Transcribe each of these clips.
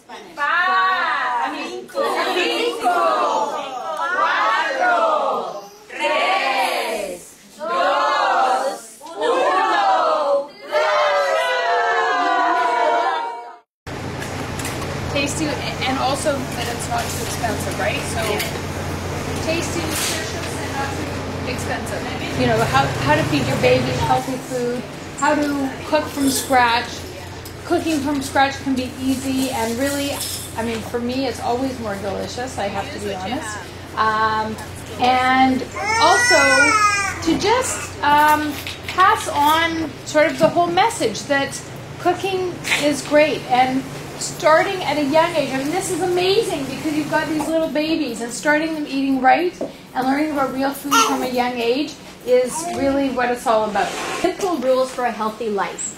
Spanish. 5, 5, 4, 3, 2, 1. Tasty, and also that it's not too expensive, right? So tasty, nutritious, and not too expensive. You know, how to feed your baby healthy food, how to cook from scratch. Cooking from scratch can be easy and really, I mean, for me, it's always more delicious, I have to be honest. And also to just pass on sort of the whole message that cooking is great, and starting at a young age. I mean, this is amazing because you've got these little babies, and starting them eating right and learning about real food from a young age is really what it's all about. Simple rules for a healthy life.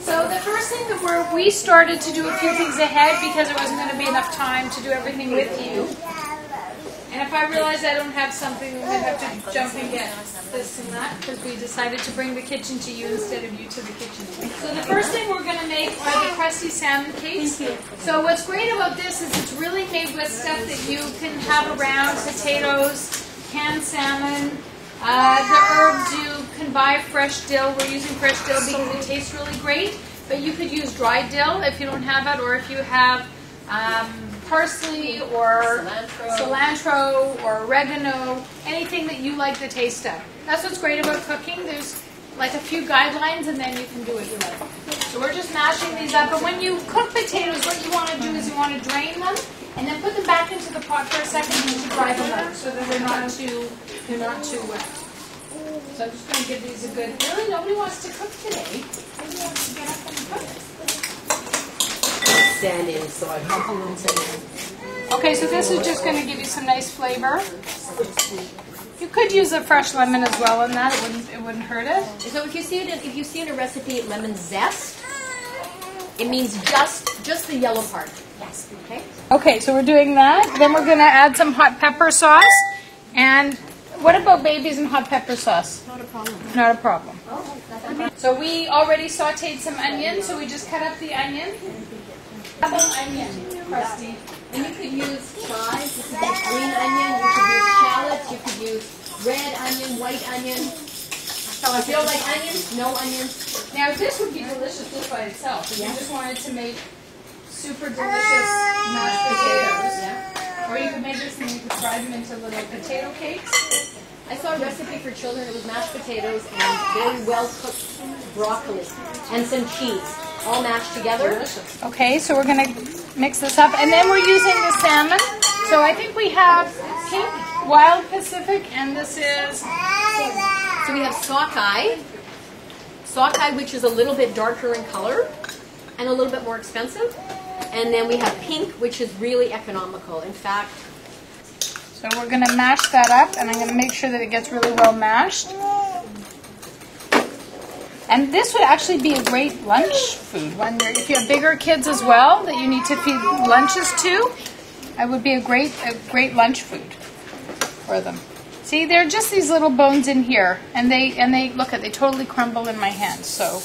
So the first thing that we started to do a few things ahead because there wasn't going to be enough time to do everything with you. And if I realize I don't have something, we're going to have to jump and get this and that because we decided to bring the kitchen to you instead of you to the kitchen. So the first thing we're going to make are the crusty salmon cakes. So what's great about this is it's really made with stuff that you can have around: potatoes, canned salmon, the herbs. You can buy fresh dill. We're using fresh dill because it tastes really great, but you could use dried dill if you don't have it, or if you have parsley or cilantro or oregano, anything that you like the taste of. That's what's great about cooking. There's like a few guidelines and then you can do what you like. So we're just mashing these up. But when you cook potatoes, what you want to do is you want to drain them and then put them back into the pot for a second and to dry them out so that they're not too wet. So I'm just going to give these a good, really nobody wants to cook today. Nobody wants to get up and cook. Sand in, so I pump a little sand in. Okay, so this is just going to give you some nice flavor. You could use a fresh lemon as well in that. It wouldn't hurt it. So if you see in a recipe lemon zest, it means just the yellow part. Yes. Okay. Okay, so we're doing that. Then we're going to add some hot pepper sauce. And what about babies and hot pepper sauce? Not a problem. Not a problem. So we already sauteed some onions, so we just cut up the onion. Double onion, crusty. And you could use chives, you could use green onion, you could use shallots, you could use red onion, white onion. So if you don't like onions, no onions. Now this would be delicious just by itself. If you just wanted to make super delicious mashed potatoes. Yeah. Or you could make this and you could fry them into little potato cakes. I saw a recipe for children. It was mashed potatoes and very well cooked broccoli and some cheese, all mashed together. Delicious. Okay, so we're going to mix this up, and then we're using the salmon. So I think we have pink wild Pacific, and this is. So we have sockeye, which is a little bit darker in color and a little bit more expensive, and then we have pink, which is really economical. In fact. So we're going to mash that up, and I'm going to make sure that it gets really well mashed. And this would actually be a great lunch food. If you have bigger kids as well that you need to feed lunches to, it would be a great lunch food for them. See, they're just these little bones in here, and they look at they totally crumble in my hands. So,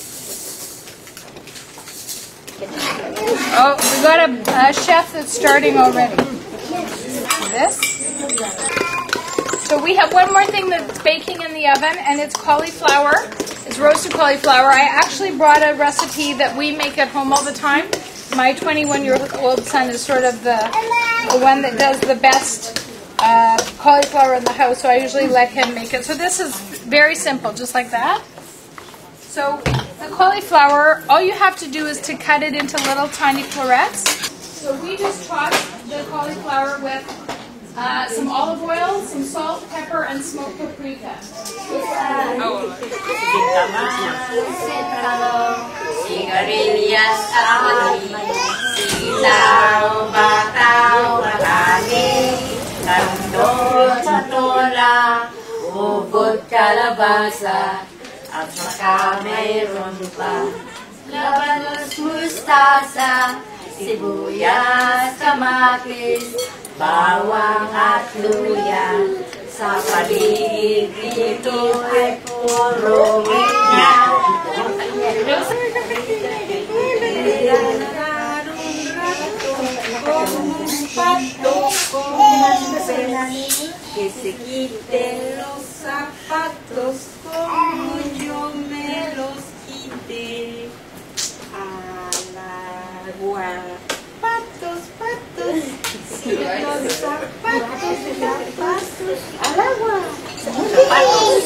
oh, we got a chef that's starting already. This. So we have one more thing that's baking in the oven, and it's cauliflower. It's roasted cauliflower. I actually brought a recipe that we make at home all the time. My 21-year-old son is sort of the one that does the best cauliflower in the house, so I usually let him make it. So this is very simple, just like that. So the cauliflower, all you have to do is to cut it into little tiny florets. So we just toss the cauliflower with some olive oil, some salt, pepper, and smoked paprika. At saka mayroon pa labanos, mustasa, sibuyas, kamatis, bawang at luya. Sa paligid dito ay puro ganyan. Que se quiten los zapatos como yo me los quité. Al agua. Patos, patos. Si los zapatos, al agua. Zapatos,